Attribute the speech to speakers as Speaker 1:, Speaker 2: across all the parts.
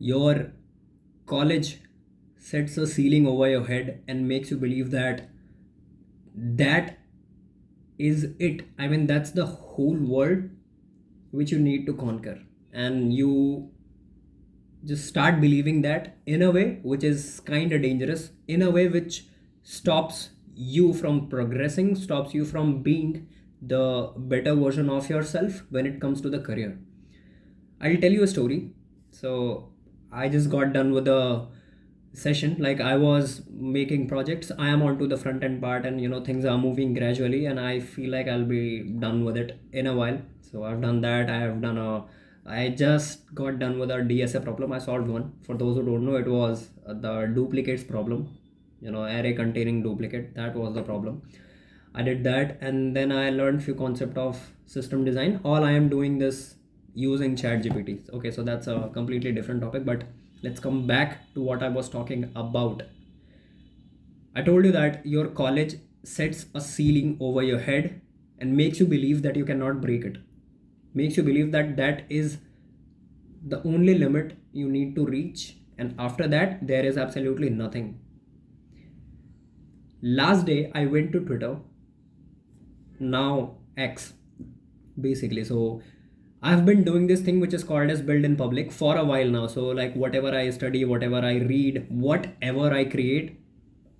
Speaker 1: your college sets a ceiling over your head and makes you believe that that is it. I mean, that's the whole world which you need to conquer. And you just start believing that in a way which is kind of dangerous, in a way which stops you from progressing, stops you from being the better version of yourself when it comes to the career. I'll tell you a story. So I just got done with a session. Like, I was making projects. I am onto the front end part, and things are moving gradually, and I feel like I'll be done with it in a while. So I've done that. I just got done with a DSA problem. I solved one. For those who don't know, it was the duplicates problem. Array containing duplicate. That was the problem. I did that, and then I learned few concept of system design. All I am doing this using ChatGPT. Okay, so that's a completely different topic, but let's come back to what I was talking about. I told you that your college sets a ceiling over your head and makes you believe that you cannot break it. Makes you believe that that is the only limit you need to reach, and after that there is absolutely nothing. Last day I went to Twitter, now X, basically. So I've been doing this thing which is called as build in public for a while now. So like, whatever I study, whatever I read, whatever I create,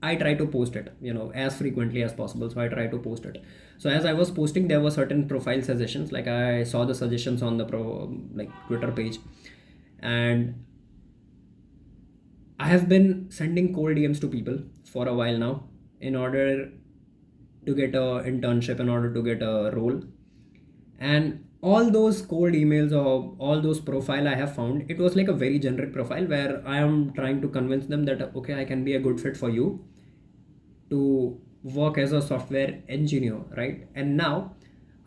Speaker 1: I try to post it, as frequently as possible. So I try to post it. So as I was posting, there were certain profile suggestions. Like, I saw the suggestions on the Twitter page, and I have been sending cold DMs to people for a while now in order to get a internship, in order to get a role. And all those cold emails or all those profile I have found, it was like a very generic profile where I am trying to convince them that okay, I can be a good fit for you to work as a software engineer, right? And now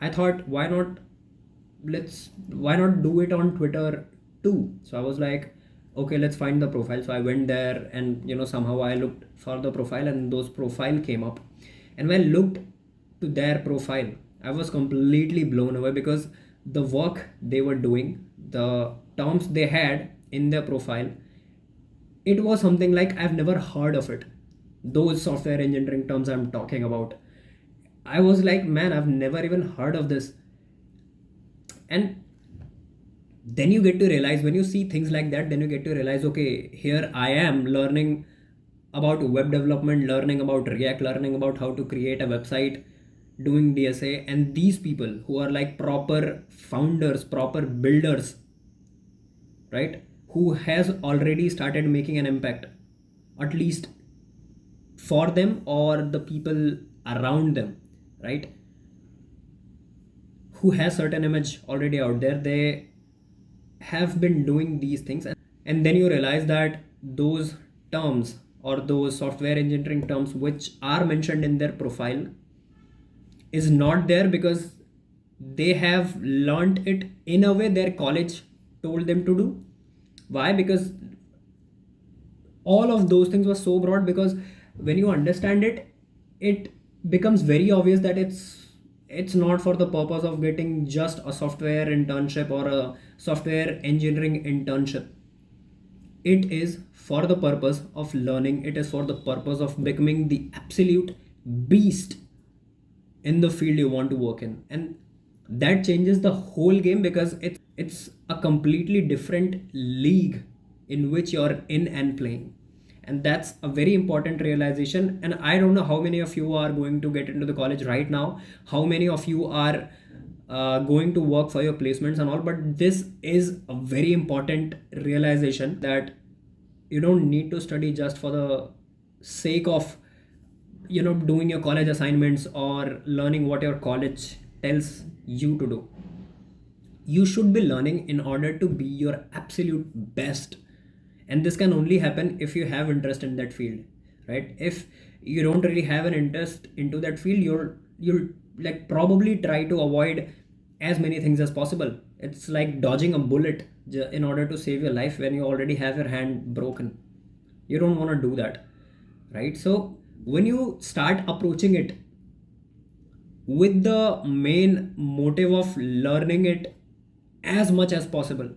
Speaker 1: I thought, why not do it on Twitter too? So I was like, okay, let's find the profile. So I went there, and somehow I looked for the profile, and those profile came up. And when I looked to their profile, I was completely blown away, because the work they were doing, the terms they had in their profile, it was something like I've never heard of it. Those software engineering terms I'm talking about, I was like, man, I've never even heard of this. And then you get to realize, when you see things like that, then you get to realize, okay, here I am learning about web development, learning about React, learning about how to create a website, doing DSA, and these people who are like proper founders, proper builders, right, who has already started making an impact, at least for them or the people around them, right, who has certain image already out there, they have been doing these things. And then you realize that those terms, or those software engineering terms which are mentioned in their profile, is not there because they have learned it in a way their college told them to do. Why? Because all of those things were so broad, because when you understand it, it becomes very obvious that it's not for the purpose of getting just a software internship or a software engineering internship. It is for the purpose of learning. It is for the purpose of becoming the absolute beast in the field you want to work in. And that changes the whole game, because it's a completely different league in which you're in and playing. And that's a very important realization. And I don't know how many of you are going to get into the college right now, how many of you are going to work for your placements and all, but this is a very important realization, that you don't need to study just for the sake of doing your college assignments or learning what your college tells you to do. You should be learning in order to be your absolute best, and this can only happen if you have interest in that field, right? If you don't really have an interest into that field, you'll like probably try to avoid as many things as possible. It's like dodging a bullet in order to save your life when you already have your hand broken. You don't want to do that, right? So when you start approaching it with the main motive of learning it as much as possible,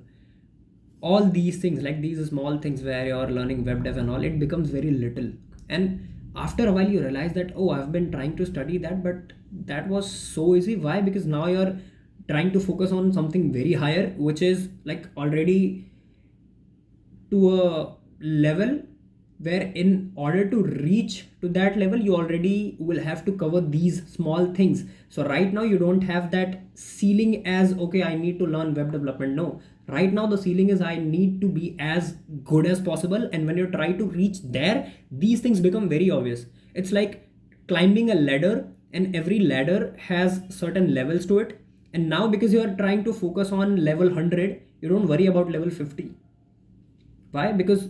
Speaker 1: all these things, like these small things where you're learning web dev and all, it becomes very little. And after a while you realize that, oh, I've been trying to study that, but that was so easy. Why? Because now you're trying to focus on something very higher, which is like already to a level where in order to reach to that level you already will have to cover these small things. So right now you don't have that ceiling as, okay, I need to learn web development. No, right now the ceiling is I need to be as good as possible, and when you try to reach there, these things become very obvious. It's like climbing a ladder, and every ladder has certain levels to it, and now because you are trying to focus on level 100, you don't worry about level 50. Why? Because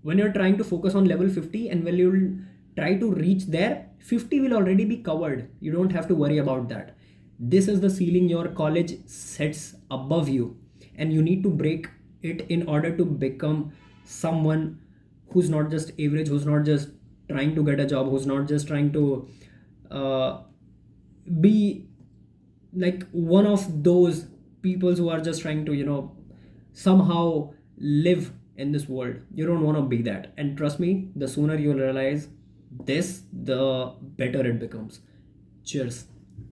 Speaker 1: when you're trying to focus on level 50, and when you'll try to reach there, 50 will already be covered. You don't have to worry about that. This is the ceiling your college sets above you, and you need to break it in order to become someone who's not just average, who's not just trying to get a job, who's not just trying to uh, be like one of those people who are just trying to, somehow live in this world. You don't want to be that. And trust me, the sooner you realize this, the better it becomes. Cheers.